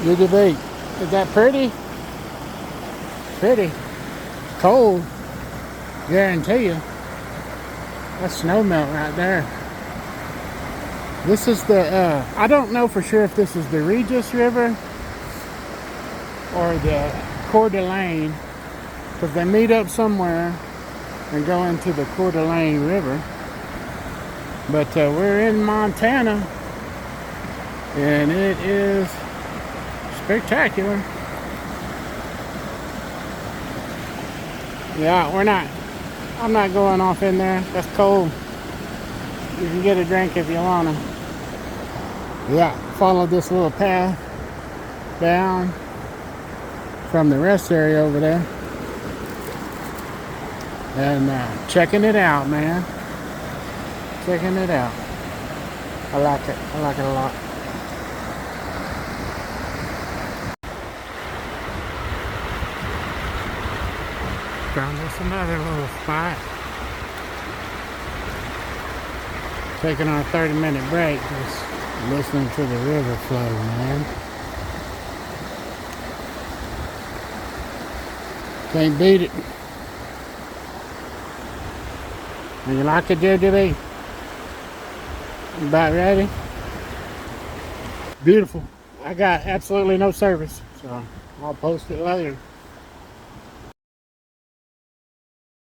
UDB. Is that pretty? Pretty. Cold. Guarantee you. That's snow melt right there. This is the, I don't know for sure if this is the Regis River or the Coeur d'Alene, because they meet up somewhere and go into the Coeur d'Alene River. But we're in Montana, and it is spectacular. Yeah, I'm not going off in there. That's cold. You can get a drink if you want to. Yeah, follow this little path down from the rest area over there. And checking it out, man. Checking it out. I like it. I like it a lot. Found us another little spot. Taking our 30-minute break, just listening to the river flow, man. Can't beat it. You like it, JJB? About ready? Beautiful. I got absolutely no service, so I'll post it later.